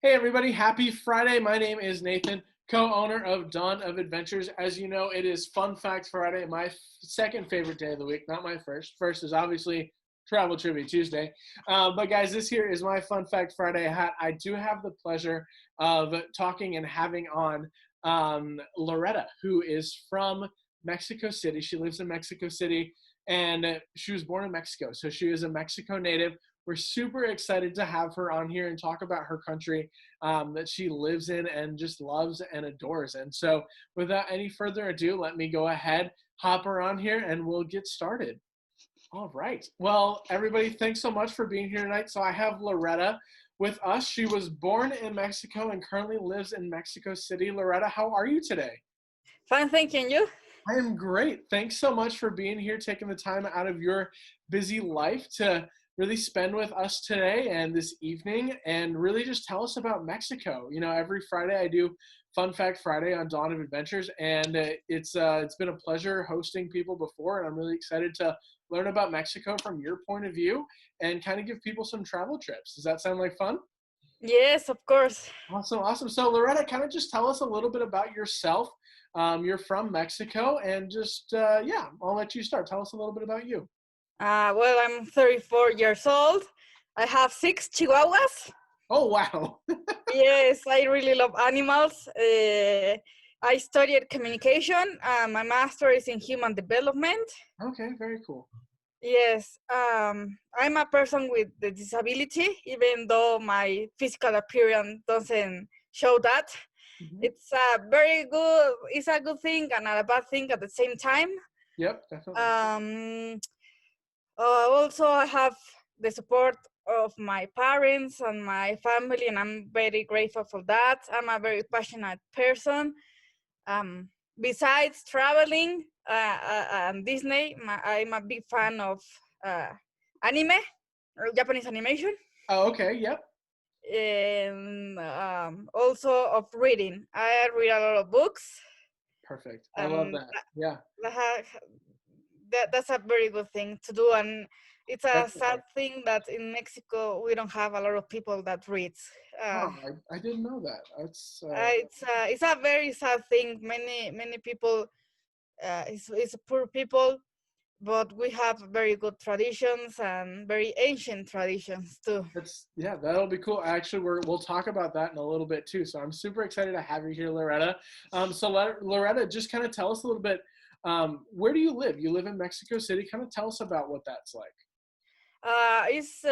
Hey everybody, happy Friday. My name is Nathan, co-owner of Dawn of Adventures. As you know, it is Fun Fact Friday, my second favorite day of the week, not my first. First is obviously Travel Trivia Tuesday. But guys, this here is my Fun Fact Friday hat. I do have the pleasure of talking and having on Loretta, who is from Mexico City. She lives in Mexico City and she was born in Mexico. So she is a Mexico native. We're super excited to have her on here and talk about her country that she lives in and just loves and adores. And so, without any further ado, let me go ahead, hop her on here, and we'll get started. All right. Well, everybody, thanks so much for being here tonight. So, I have Loretta with us. She was born in Mexico and currently lives in Mexico City. Loretta, how are you today? Fine, thanking you. I am great. Thanks so much for being here, taking the time out of your busy life to really spend with us today and this evening and really just tell us about Mexico. You know, every Friday I do Fun Fact Friday on Dawn of Adventures, and it's been a pleasure hosting people before, and I'm really excited to learn about Mexico from your point of view and kind of give people some travel trips. Does that sound like fun? Yes, of course. Awesome, awesome. So Loretta, kind of just tell us a little bit about yourself. You're from Mexico, and just yeah, I'll let you start. Tell us a little bit about you. Well, I'm 34 years old. I have six chihuahuas. Oh wow. Yes, I really love animals. I studied communication. My master is in human development. Okay, very cool. Yes, I'm a person with the disability, even though my physical appearance doesn't show that. Hmm. It's a very good, it's a good thing and a bad thing at the same time. Yep, definitely. Um, Also, I have the support of my parents and my family, and I'm very grateful for that. I'm a very passionate person. Um, Besides traveling and Disney, I'm a big fan of uh, anime or Japanese animation, Oh, okay. Yep. and also of reading. I read a lot of books, Perfect. I love and that. Yeah, that, that's a very good thing to do, and it's a sad definitely. thing that in Mexico we don't have a lot of people that reads. Oh, I didn't know that. That's It's a very sad thing. Many people, it's poor people, but we have very good traditions and very ancient traditions too. that's yeah, that'll be cool. Actually, we'll talk about that in a little bit too. So I'm super excited to have you here, Loretta. Loretta, just kind of tell us a little bit. Where do you live? You live in Mexico City. Kind of tell us about what that's like. It's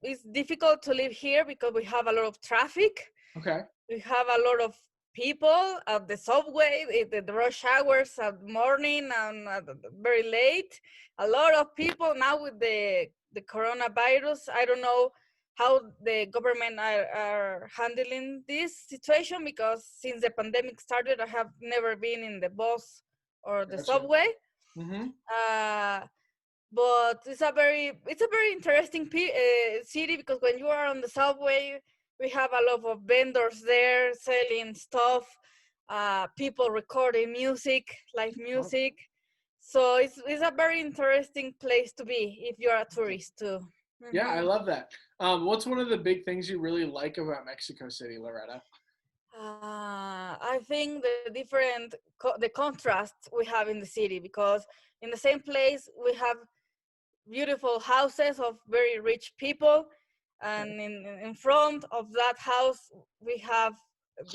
it's difficult to live here because we have a lot of traffic. Okay. We have a lot of people at the subway, the rush hours at morning and very late. A lot of people now with the coronavirus. I don't know how the government are handling this situation because since the pandemic started, I have never been in the bus or the Gotcha. subway. Mm-hmm. Uh, but it's a very interesting city because when you are on the subway we have a lot of vendors there selling stuff, people recording music, live Oh, music. So it's a very interesting place to be if you're a tourist too. yeah, I Hmm. love that. What's one of the big things you really like about Mexico City, Loretta? I think the contrast we have in the city because in the same place we have beautiful houses of very rich people, Okay. and in front of that house we have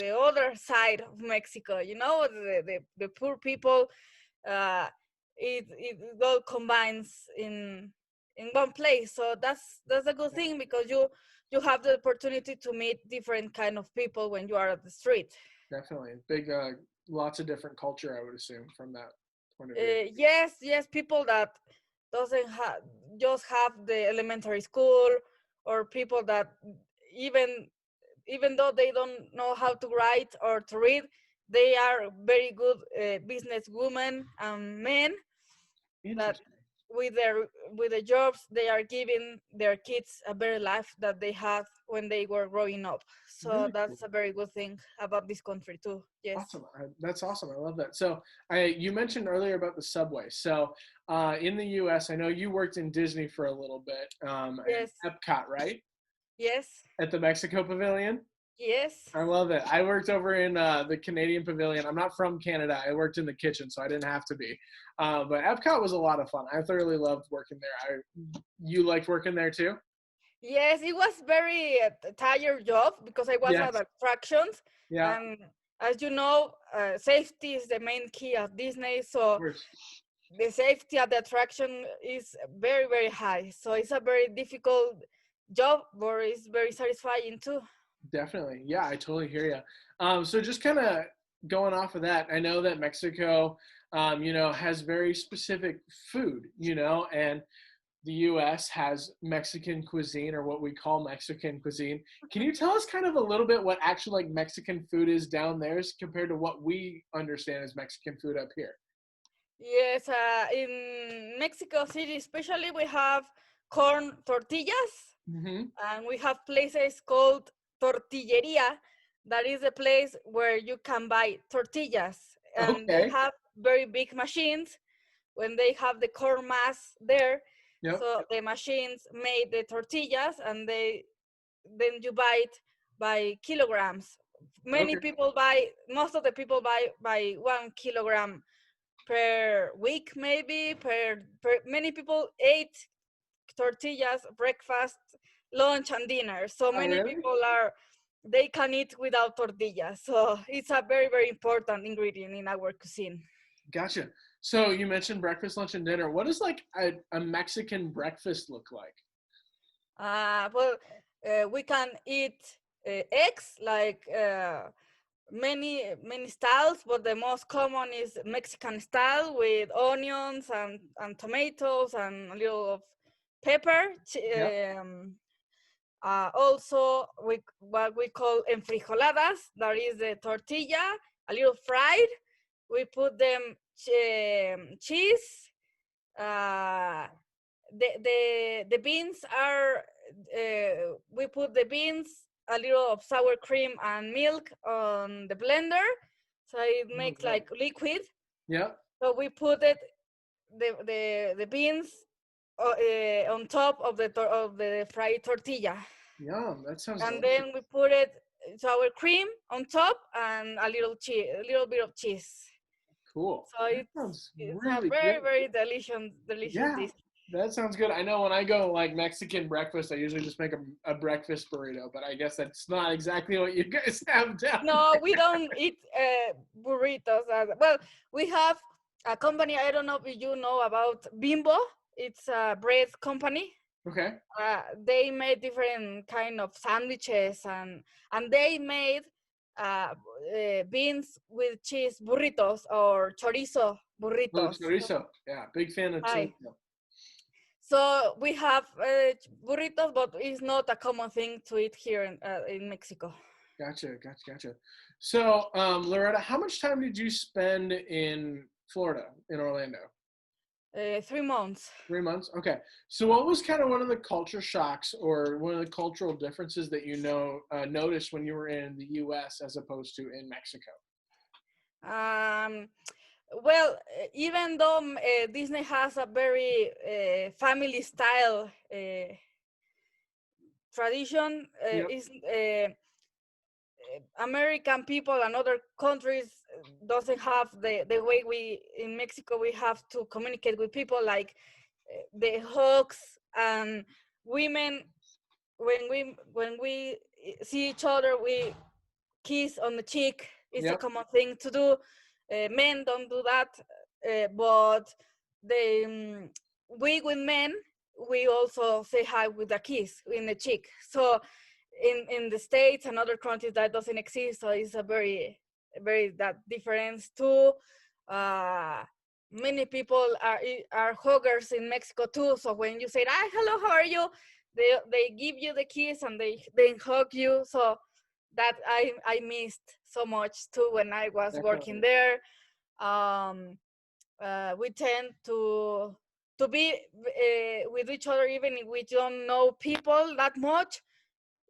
the other side of Mexico, you know, the poor people. uh, it all combines in one place, so that's a good Yeah, thing because you have the opportunity to meet different kind of people when you are at the street. definitely. Big, lots of different culture, I would assume, from that point of view. Yes, people that doesn't have just have the elementary school, or people that even even though they don't know how to write or to read, they are very good business women and men that Interesting. with their with the jobs they are giving their kids a better life that they had when they were growing up. So Really cool. that's a very good thing about this country too. Yes. Awesome. That's awesome. I love that. So, you mentioned earlier about the subway. So, in the U.S., I know you worked in Disney for a little bit, and Yes. Epcot, right? Yes. at the Mexico Pavilion? Yes. I love it. I worked over in the Canadian Pavilion. I'm not from Canada. I worked in the kitchen, so I didn't have to be. But Epcot was a lot of fun. I thoroughly loved working there. You liked working there too? Yes, it was very tired job because I was at Yes. attractions, Yeah. Of and as you know, safety is the main key at Disney. So course. the safety at the attraction is very, very high. So it's a very difficult job, but it's very satisfying too. Definitely. Yeah, I totally hear you. So just kind of going off of that, I know that Mexico, has very specific food, and the U.S. has Mexican cuisine or what we call Mexican cuisine. Can you tell us kind of a little bit what actual like Mexican food is down there as compared to what we understand as Mexican food up here? Yes, in Mexico City, especially, we have corn tortillas, Mm-hmm. and we have places called tortilleria. That is a place where you can buy tortillas, and they Okay. have very big machines when they have the corn mass there. Yep. So the machines made the tortillas, and then you buy it by kilograms. Many Okay. people buy, most of the people buy 1 kilogram per week, maybe per many people ate tortillas breakfast, lunch, and dinner. So Oh, many really? people they can eat without tortillas. So it's a very, very important ingredient in our cuisine. Gotcha. So you mentioned breakfast, lunch, and dinner. What does like a Mexican breakfast look like? Well, we can eat eggs like many styles, but the most common is Mexican style with onions and tomatoes and a little of pepper. Yep. Also, what we call enfrijoladas, that is the tortilla, a little fried. We put them cheese. Uh, the beans are, we put the beans, a little of sour cream and milk on the blender, so it Oh, makes God. like liquid. Yep. So we put it the beans on top of the fried tortilla, Yum. That sounds and delicious. then we put it sour cream on top and a little cheese, a little bit of cheese. Cool. So That it's sounds it's a really very, good. very delicious Yeah. dish. That sounds good. I know when I go like Mexican breakfast, I usually just make a breakfast burrito, but I guess that's not exactly what you guys have down. No, we don't eat burritos. Well, we have a company. I don't know if you know about Bimbo. It's a bread company. Okay. They made different kind of sandwiches, and they made beans with cheese burritos or chorizo Oh, burritos. chorizo. Yeah, big fan of Hi. chorizo. So we have burritos, but it's not a common thing to eat here in Mexico. Gotcha, gotcha, gotcha. So, Loretta, how much time did you spend in Florida, in Orlando? 3 months. 3 months? Okay. So what was kind of one of the culture shocks or one of the cultural differences that noticed when you were in the US as opposed to in Mexico? Um, well, even though Disney has a very family style tradition, Yep. is American people and other countries doesn't have the way we in Mexico we have to communicate with people, like the hugs, and women when we see each other we kiss on the cheek. It's a Yep. common thing to do. Men don't do that, but the we with men we also say hi with a kiss in the cheek. So in the States and other countries that doesn't exist, so it's a very that difference too. Uh, Many people are huggers in Mexico too. So when you say, "Ah, hello, how are you?" they give you the kiss and they hug you. So that I missed so much too when I was working Definitely. there. Um, we tend to be with each other even if we don't know people that much.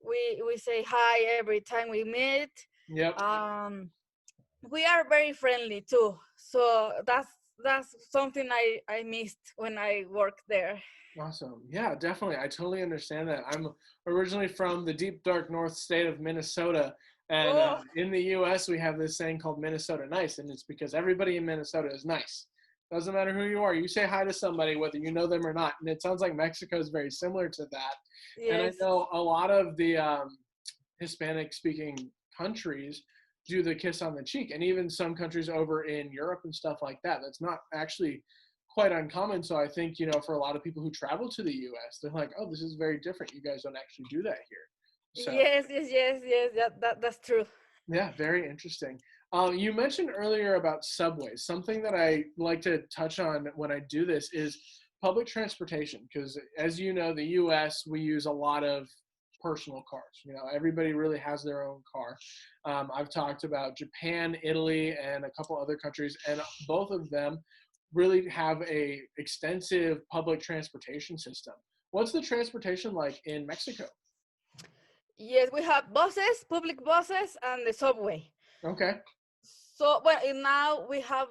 We say hi every time we meet. Yep. Um, we are very friendly too. So that's something I missed when I worked there. Awesome. Yeah, definitely. I totally understand that. I'm originally from the deep, dark north state of Minnesota. And Oh, in the US, we have this saying called Minnesota nice. And it's because everybody in Minnesota is nice. Doesn't matter who you are. You say hi to somebody, whether you know them or not. And it sounds like Mexico is very similar to that. And I yes. know a lot of the Hispanic speaking countries do the kiss on the cheek. And even some countries over in Europe and stuff like that. That's not actually quite uncommon. So I think, for a lot of people who travel to the US, they're like, oh, this is very different. You guys don't actually do that here. So Yes, yes, yes, yes. That's true. yeah, very interesting. You mentioned earlier about subways. Something that I like to touch on when I do this is public transportation, because as you know, the US, we use a lot of personal cars. Everybody really has their own car. I've talked about Japan, Italy, and a couple other countries, and both of them really have a extensive public transportation system. What's the transportation like in Mexico? Yes, we have buses, public buses, and the subway. Okay, So, well, and now we have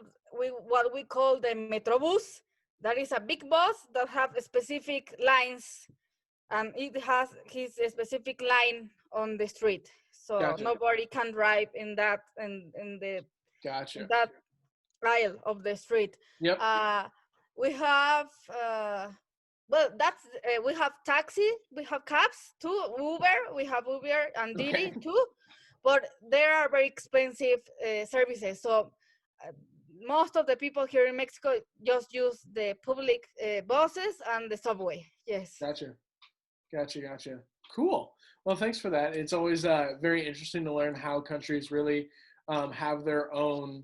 what we call the Metrobus. That is a big bus that have specific lines, and it has his specific line on the street. So gotcha, nobody can drive in that in gotcha. that aisle of the street. Yep. We have that's we have taxi, we have cabs too, Uber, we have Uber and Okay. Didi too, but they are very expensive services. So uh, most of the people here in Mexico just use the public buses and the subway. Yes. Gotcha. Gotcha. Cool. Well, thanks for that. It's always very interesting to learn how countries really have their own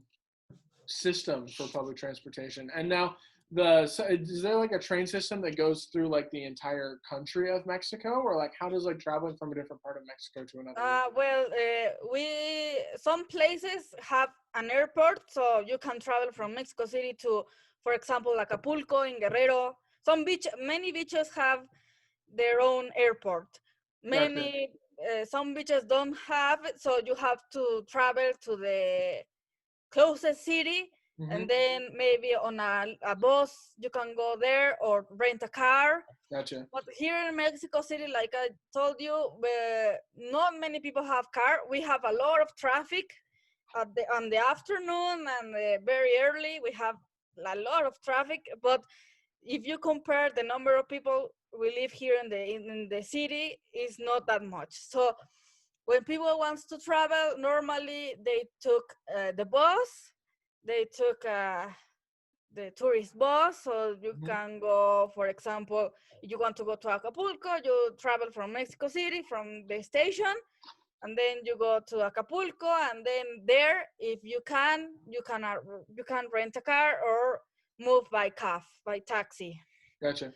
system for public transportation. And now, is there like a train system that goes through like the entire country of Mexico, or like how does like traveling from a different part of Mexico to another region? Well, we some places have an airport, so you can travel from Mexico City to, for example, Acapulco in Guerrero. Many beaches have their own airport. Gotcha. Some beaches don't have it, so you have to travel to the closest city, Mm-hmm. and then maybe on a bus you can go there or rent a car. Gotcha. But here in Mexico City, like I told you, not many people have car. We have a lot of traffic on the afternoon and very early. We have a lot of traffic. But if you compare the number of people we live here in the city, is not that much. So when people wants to travel, normally they took the bus, they took the tourist bus, so you Mm-hmm. can go, for example, if you want to go to Acapulco, you travel from Mexico City, from the station, and then you go to Acapulco, and then there, if you can rent a car or move by taxi. Gotcha.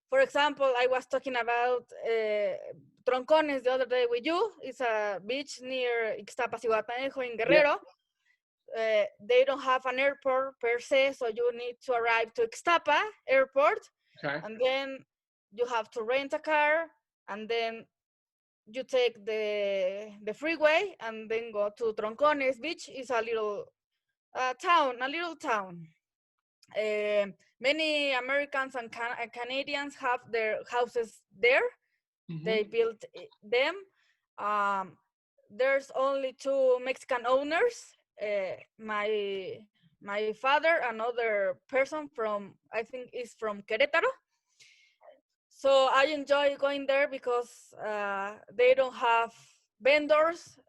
For example, I was talking about Troncones the other day with you. It's a beach near Ixtapas y Guatanejo in Yep. Guerrero. They don't have an airport per se, so you need to arrive to Ixtapa airport, Okay. and then you have to rent a car, and then you take the freeway, and then go to Troncones Beach. It's a little town. Many Americans and Canadians have their houses there. Mm-hmm. They built them. Um, there's only two Mexican owners. My father, another person from, I think is from Querétaro. So I enjoy going there because they don't have vendors.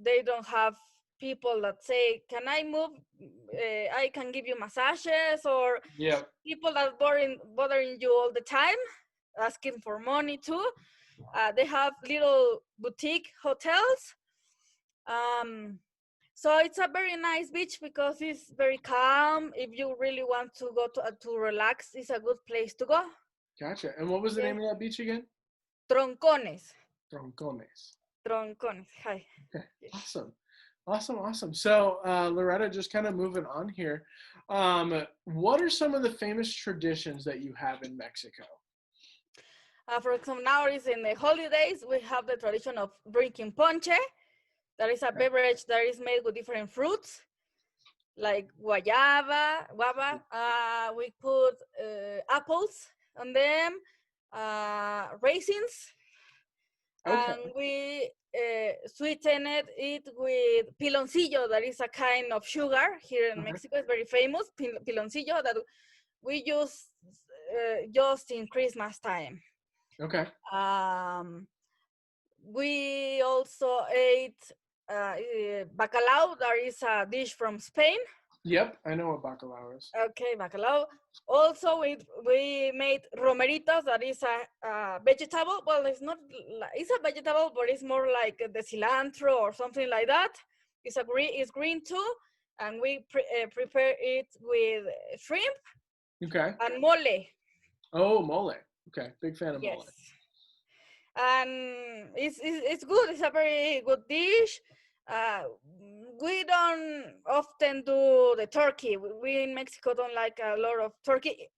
They don't have people that say, "Can I move? I can give you massages," or Yep. people that bothering you all the time, asking for money too. They have little boutique hotels. So it's a very nice beach because it's very calm. If you really want to go to relax, it's a good place to go. Gotcha. And what was the Yes. name of that beach again? Troncones. Troncones. Troncones. Hi. Okay. Yes. Awesome. So, Loretta, just kind of moving on here. What are some of the famous traditions that you have in Mexico? For example, nowadays in the holidays, we have the tradition of drinking ponche. That is a beverage that is made with different fruits. like guava. We put apples on them, raisins, Okay. and we sweeten it with piloncillo. That is a kind of sugar here in Okay. Mexico. It's very famous, piloncillo, that we use just in Christmas time. Okay. We also ate bacalao. That is a dish from Spain. Yep, I know what bacalao is. Okay, bacalao. Also, we made romeritos. That is a vegetable. Well, it's not. It's a vegetable, but it's more like the cilantro or something like that. It's green too, and we prepare it with shrimp Okay. and mole. Oh, mole. Okay, big fan of Yes, mole. and it's good. It's a very good dish. We don't often do the turkey. We in Mexico don't like a lot of turkey.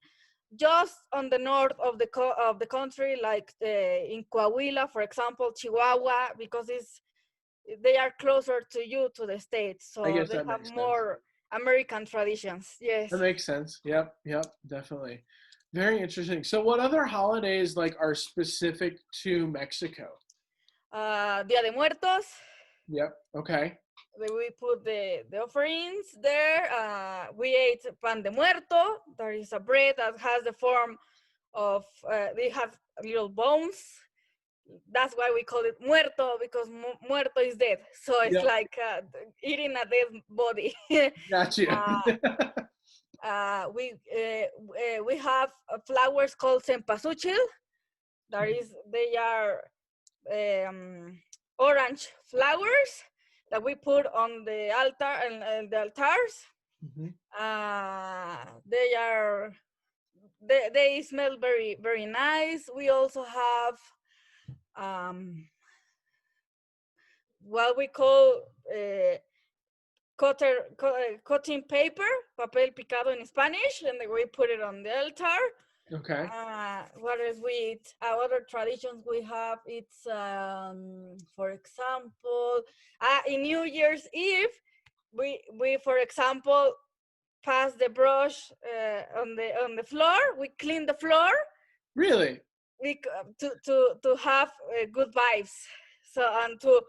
Just on the north of the country, like in Coahuila, for example, Chihuahua, because they are closer to you, to the states, I so guess they that have makes sense. more American traditions. Yes. That makes sense. Yep, definitely. Very interesting. So what other holidays like are specific to Mexico? Dia de Muertos. Yep. Okay. We put the offerings there. We ate pan de muerto. There is a bread that has the form of, they have little bones. That's why we call it muerto, because muerto is dead. So it's Yep. like eating a dead body. Gotcha. We have flowers called cempasúchil. They are orange flowers that we put on the altar and the altars. Mm-hmm. They smell very, very nice. We also have what we call cutting paper, papel picado in Spanish, and we put it on the altar. Okay. What else we eat? Other traditions we have, it's for example, in New Year's Eve, we for example pass the brush on the floor. We clean the floor. Really? We to have good vibes. So, and to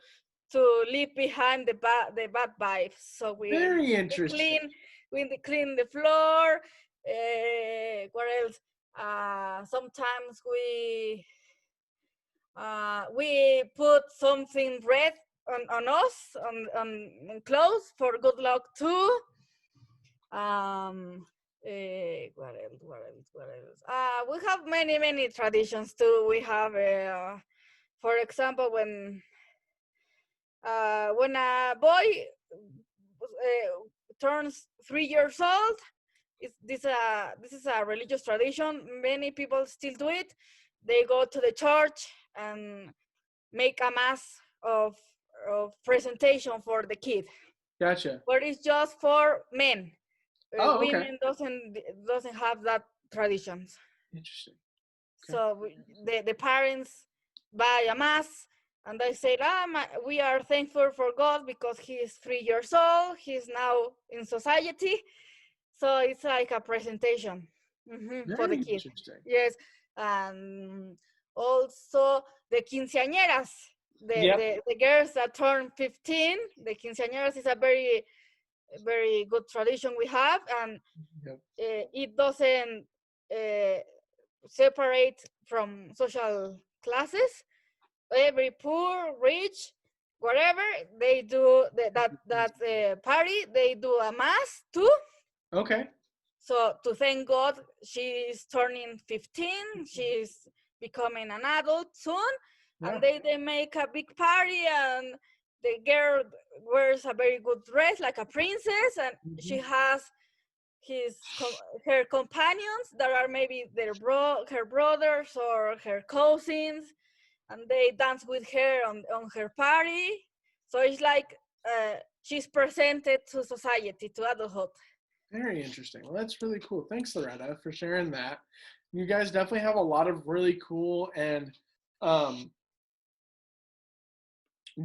leave behind the bad vibes. So Very interesting. we clean the floor. What else? Sometimes we put something red on us on clothes for good luck too. What else? We have many traditions too. We have, for example, when a boy turns 3 years old, this is a religious tradition. Many people still do it. They go to the church and make a mass of presentation for the kid. Gotcha. But it's just for men. Oh, okay. Women doesn't have that traditions. Interesting. Okay. So the parents buy a mass and they say, we are thankful for God because he is 3 years old. He's now in society. So it's like a presentation for the kid. Yes. And also the quinceañeras, the girls that turn 15, the quinceañeras is a very, very good tradition we have. And it doesn't separate from social classes. Every poor, rich, whatever, they do that party, they do a mass too. Okay. So to thank God, she's turning 15. She's becoming an adult soon. Yeah. And they make a big party, and the girl wears a very good dress, like a princess, and she has her companions that are maybe her brothers or her cousins, and they dance with her on her party. So it's like she's presented to society, to adulthood. Very interesting. Well, that's really cool. Thanks, Loretta, for sharing that. You guys definitely have a lot of really cool and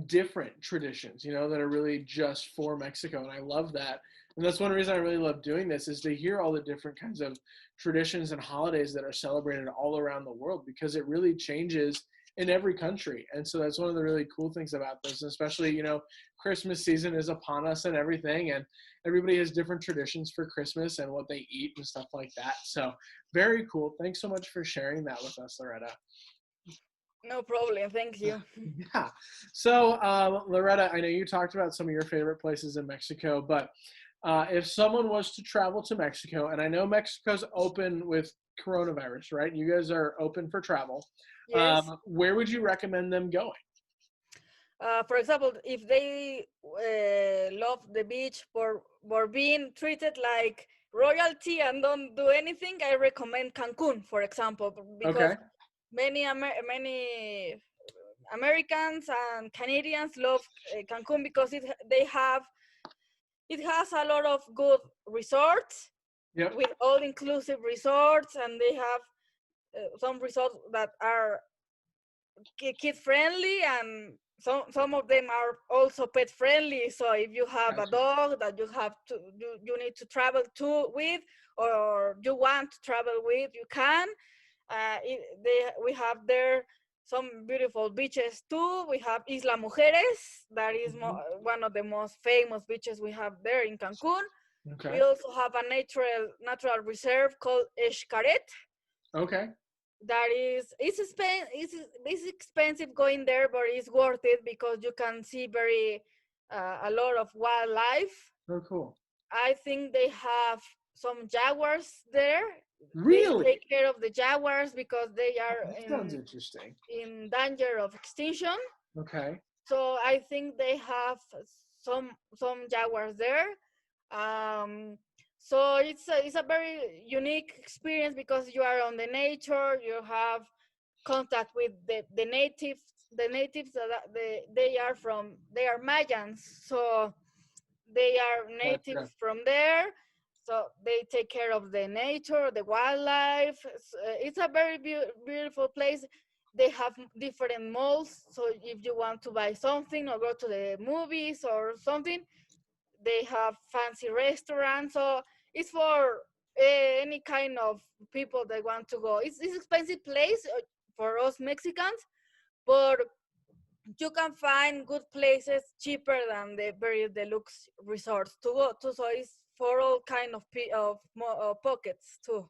different traditions, that are really just for Mexico. And I love that. And that's one reason I really love doing this, is to hear all the different kinds of traditions and holidays that are celebrated all around the world, because it really changes in every country. And so that's one of the really cool things about this, and especially, Christmas season is upon us and everything, and everybody has different traditions for Christmas and what they eat and stuff like that. So very cool. Thanks so much for sharing that with us, Loretta. No problem. Thank you. Yeah. So, Loretta, I know you talked about some of your favorite places in Mexico, but if someone was to travel to Mexico, and I know Mexico's open with coronavirus, right? You guys are open for travel. Yes. Where would you recommend them going? For example, if they love the beach for being treated like royalty and don't do anything, I recommend Cancun, for example, because Okay. many Americans and Canadians love Cancun because it has a lot of good resorts. Yep. With all-inclusive resorts, and they have some resorts that are kid-friendly, and some of them are also pet-friendly. So if you have a dog that you need to travel with, or you want to travel with, you can. We have there some beautiful beaches too. We have Isla Mujeres, that is one of the most famous beaches we have there in Cancun. Okay. We also have a natural reserve called Xcaret. Okay. That is, it's expensive going there, but it's worth it because you can see a lot of wildlife. Oh, cool. I think they have some jaguars there. Really? They take care of the jaguars because they are sounds interesting. in danger of extinction. Okay. So I think they have some jaguars there. So it's a very unique experience because you are on the nature. You have contact with the natives. The natives they are Mayans, so they are natives from there. So they take care of the nature, the wildlife. It's a very beautiful place. They have different malls, so if you want to buy something or go to the movies or something, they have fancy restaurants. So it's for any kind of people that want to go. It's an expensive place for us Mexicans, but you can find good places cheaper than the very deluxe resorts to go to. So it's for all kind of pockets too.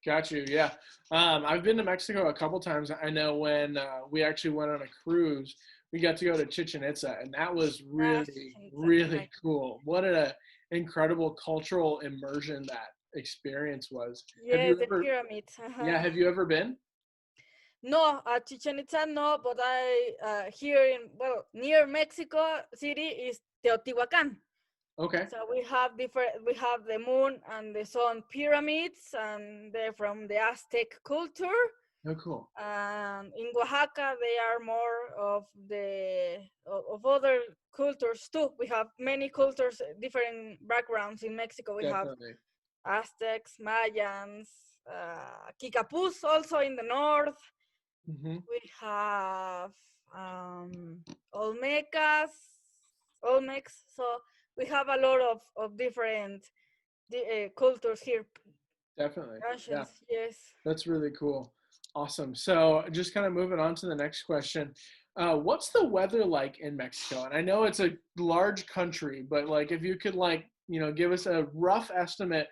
Got you. Yeah. I've been to Mexico a couple times. I know when we actually went on a cruise, we got to go to Chichen Itza, and that was really cool. What an incredible cultural immersion that experience was. Yeah, the pyramids. Yeah. Have you ever been? No, Chichen Itza, no, but I here near Mexico City is Teotihuacan. Okay. So we have the moon and the sun pyramids, and they're from the Aztec culture. Oh, cool. In Oaxaca, they are more of other cultures too. We have many cultures, different backgrounds in Mexico. We have Aztecs, Mayans, Kikapus also in the north. We have Olmecas. So we have a lot of different cultures here. Definitely. Yeah. Yes. That's really cool. Awesome. So just kind of moving on to the next question. What's the weather like in Mexico? And I know it's a large country, but like if you could give us a rough estimate,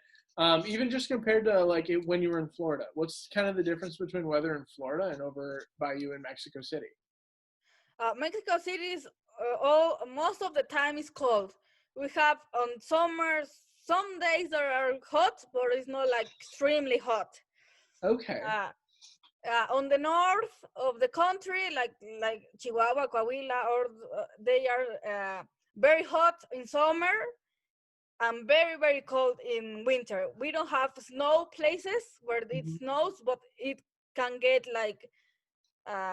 even just compared to when you were in Florida, what's kind of the difference between weather in Florida and over by you in Mexico City? Mexico City is most of the time is cold. We have on summers some days that are hot, but it's not like extremely hot. Okay. On the north of the country, like Chihuahua, Coahuila, they are very hot in summer and very, very cold in winter. We don't have snow places where it snows, but it can get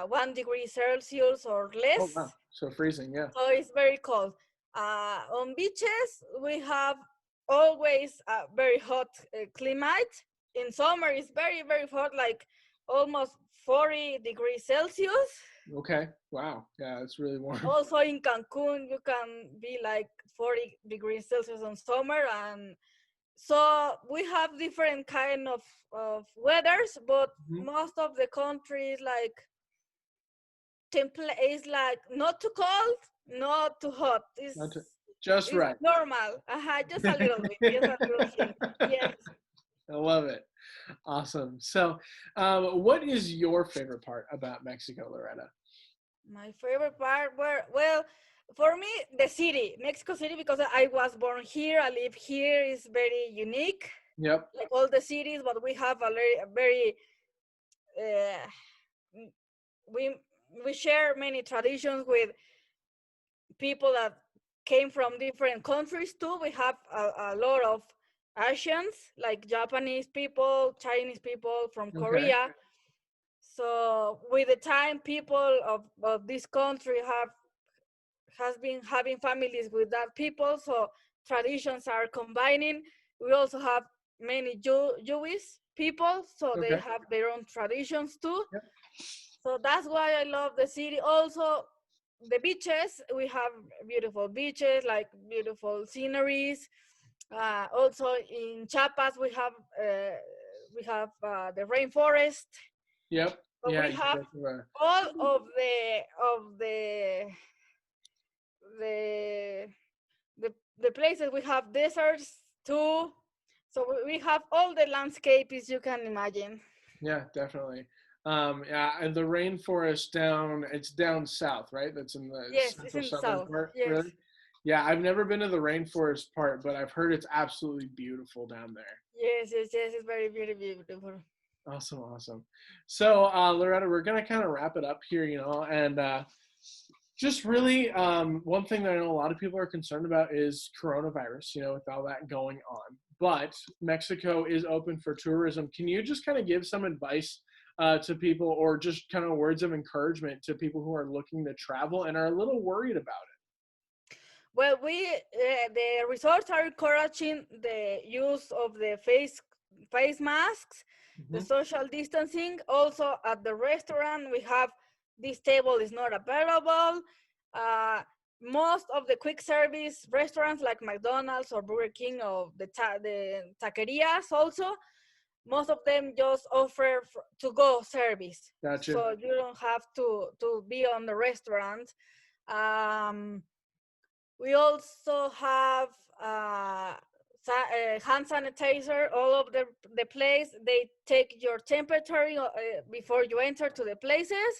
1 degree Celsius or less. Oh, wow. So freezing, yeah. So it's very cold. On beaches, we have always a very hot climate. In summer, it's very, very hot, like almost 40 degrees Celsius. Okay. Wow. Yeah, it's really warm. Also in Cancun, you can be like 40 degrees Celsius on summer, and so we have different kind of weathers, but Mhm. most of the country is like template is like not too cold, not too hot. Not to, just It's right. normal. Just a little bit, just a little hint. Yes. I love it. Awesome. So, what is your favorite part about Mexico, Loretta? My favorite part were, well, for me, the city, Mexico City, because I was born here, I live here, is very unique, Yep. like all the cities, but we have a very uh, we we share many traditions with people that came from different countries too. We have a lot of Asians, like Japanese people, Chinese people from Okay. Korea. So with the time, people of this country has been having families with that people. So traditions are combining. We also have many Jewish people, so they Okay. have their own traditions too. Yep. So that's why I love the city. Also, the beaches. We have beautiful beaches, like beautiful sceneries. Also in Chiapas, we have the rainforest. Yep. But Yeah. we You have guys have a- all of the the places. We have deserts too. So we have all the landscapes you can imagine. yeah, definitely. Yeah, and the rainforest down, it's down south, right? That's in the Yes, it's central in the southern south. part, Yes. really? Yeah, I've never been to the rainforest part, but I've heard it's absolutely beautiful down there. Yes. It's very, very beautiful. Awesome, awesome. So, Loretta, we're gonna kind of wrap it up here, and just really one thing that I know a lot of people are concerned about is coronavirus, with all that going on. But Mexico is open for tourism. Can you just kind of give some advice to people, or just kind of words of encouragement to people who are looking to travel and are a little worried about Well, the resorts are encouraging the use of the face masks, it? the social distancing. Also, at the restaurant, we have this table is not available. Uh, Most of the quick service restaurants like McDonald's or Burger King or the taquerias also, most of them just offer to go service, Gotcha. so you don't have to be on the restaurant. Um, we also have hand sanitizer all over the place. They take your temperature before you enter to the places.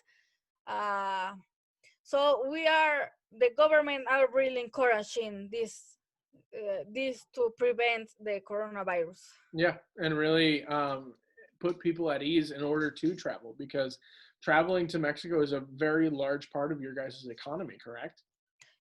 Uh, so the government are really encouraging this to prevent the coronavirus. Yeah, and really put people at ease in order to travel, because traveling to Mexico is a very large part of your guys' economy, correct?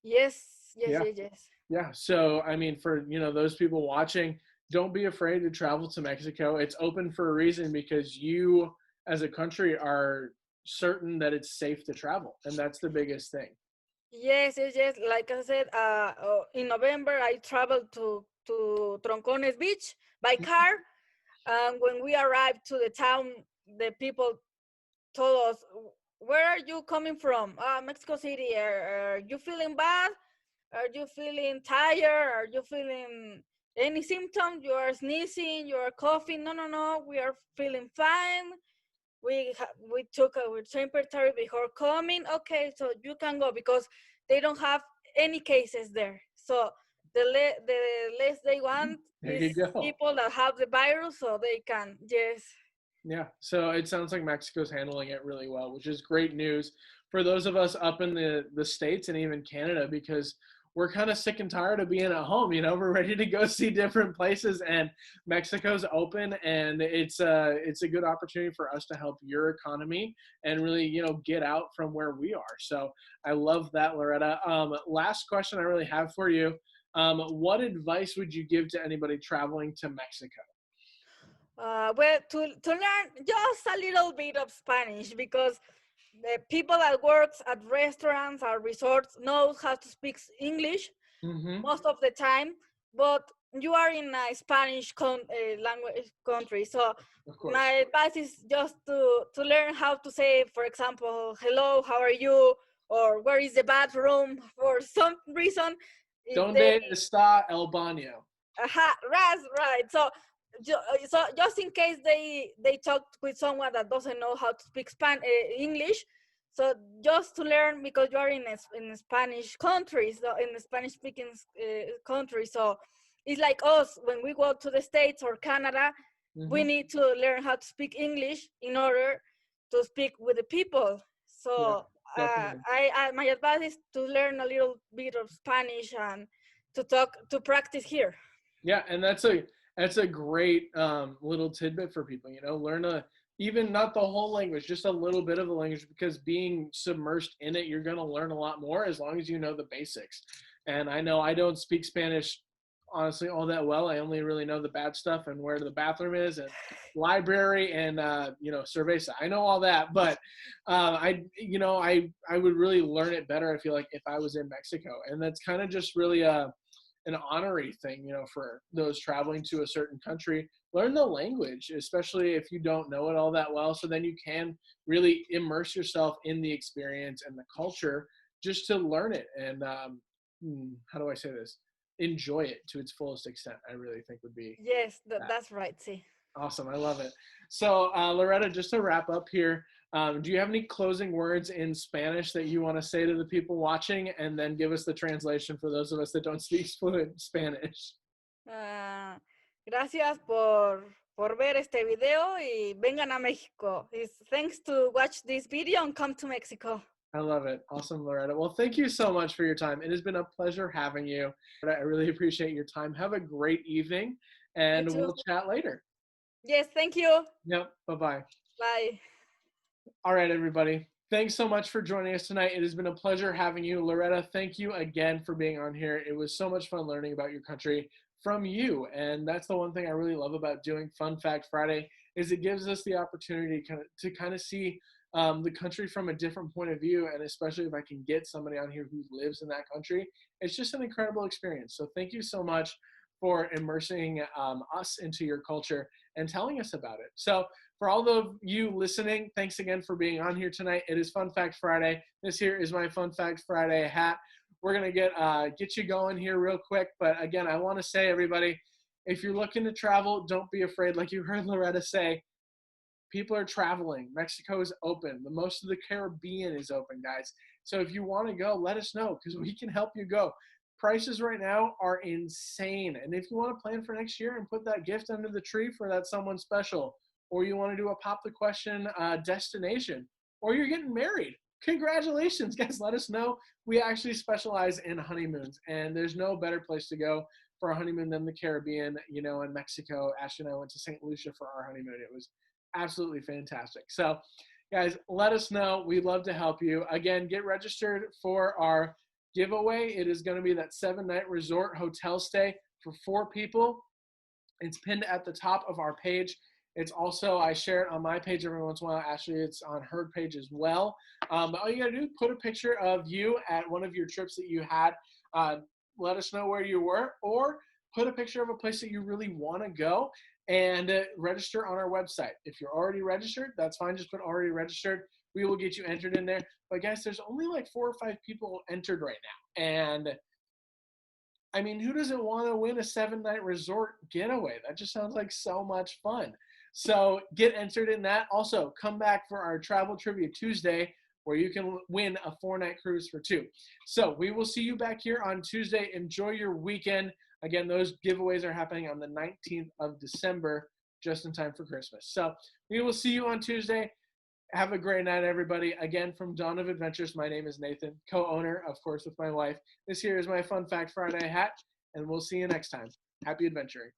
Yes, yes, Yeah. yes, yes. Yeah. So, I mean, for, those people watching, don't be afraid to travel to Mexico. It's open for a reason, because you as a country are certain that it's safe to travel. And that's the biggest thing. Yes. Like I said, in November I traveled to Troncones Beach by car. When we arrived to the town, the people told us, "Where are you coming from? Mexico City. Are you feeling bad? Are you feeling tired? Are you feeling any symptom? You are sneezing. You are coughing? No. We are feeling fine. We took our temperature before coming. Okay, so you can go because they don't have any cases there. So the less they want There is you go. people that have the virus, so they can. Yes. Yeah. So it sounds like Mexico's handling it really well, which is great news for those of us up in the States and even Canada, because we're kind of sick and tired of being at home. We're ready to go see different places, and Mexico's open, and it's a good opportunity for us to help your economy and really, get out from where we are. So I love that, Loretta. Last question I really have for you. What advice would you give to anybody traveling to Mexico? Well, to learn just a little bit of Spanish, because the people that works at restaurants or resorts knows how to speak English Mm-hmm. most of the time, but you are in a Spanish language country, so Of course. my advice is just to learn how to say, for example, hello, how are you, or where is the bathroom. For some reason, if they Donde está el baño? that's right. So so just in case they talk with someone that doesn't know how to speak English, so just to learn, because you are in a Spanish country, so in a Spanish speaking country, so it's like us when we go to the States or Canada, we need to learn how to speak English in order to speak with the people. So Definitely. my advice is to learn a little bit of Spanish and to practice here. Yeah, and that's a great little tidbit for people. Learn even not the whole language, just a little bit of the language, because being submersed in it, you're going to learn a lot more as long as you know the basics. And I know I don't speak Spanish honestly all that well. I only really know the bad stuff and where the bathroom is and library and cerveza. I know all that, but I would really learn it better, I feel like, if I was in Mexico. And that's kind of just really an honorary thing, for those traveling to a certain country. Learn the language, especially if you don't know it all that well, so then you can really immerse yourself in the experience and the culture just to learn it. And how do I say this? Enjoy it to its fullest extent, I really think would be. Yes, that's right. See. Awesome. I love it. So, Loretta, just to wrap up here, do you have any closing words in Spanish that you want to say to the people watching, and then give us the translation for those of us that don't speak fluent Spanish? Gracias por ver este video y vengan a México. Thanks to watch this video and come to Mexico. I love it. Awesome, Loretta. Well, thank you so much for your time. It has been a pleasure having you. I really appreciate your time. Have a great evening, and we'll chat later. Yes, thank you. Yep. Bye-bye. Bye. All right, everybody. Thanks so much for joining us tonight. It has been a pleasure having you. Loretta, thank you again for being on here. It was so much fun learning about your country from you. And that's the one thing I really love about doing Fun Fact Friday, is it gives us the opportunity to kind of see the country from a different point of view. And especially if I can get somebody on here who lives in that country, it's just an incredible experience. So thank you so much for immersing us into your culture and telling us about it. So for all of you listening, thanks again for being on here tonight. It is Fun Fact Friday. This here is my Fun Fact Friday hat. We're going to get you going here real quick. But again, I want to say, everybody, if you're looking to travel, don't be afraid. Like you heard Loretta say, people are traveling. Mexico is open. The most of the Caribbean is open, guys. So if you want to go, let us know, because we can help you go. Prices right now are insane. And if you want to plan for next year and put that gift under the tree for that someone special, or you want to do a pop the question destination, or you're getting married, congratulations, guys. Let us know. We actually specialize in honeymoons, and there's no better place to go for a honeymoon than the Caribbean, in Mexico. Ashley and I went to St. Lucia for our honeymoon. It was absolutely fantastic. So guys, let us know. We'd love to help you. Again, get registered for our giveaway. It is going to be that 7-night resort hotel stay for 4 people. It's pinned at the top of our page. It's also, I share it on my page every once in a while. Actually, it's on her page as well. But all you got to do, put a picture of you at one of your trips that you had. Let us know where you were, or put a picture of a place that you really want to go, and register on our website. If you're already registered, that's fine. Just put already registered. We will get you entered in there. But guys, there's only like 4 or 5 people entered right now. And I mean, who doesn't want to win a 7-night resort getaway? That just sounds like so much fun. So get entered in that. Also, come back for our Travel Trivia Tuesday, where you can win a 4-night cruise for 2. So we will see you back here on Tuesday. Enjoy your weekend. Again, those giveaways are happening on the 19th of December, just in time for Christmas. So we will see you on Tuesday. Have a great night, everybody. Again, from Dawn of Adventures, my name is Nathan, co-owner, of course, with my wife. This here is my Fun Fact Friday hat, and we'll see you next time. Happy adventuring.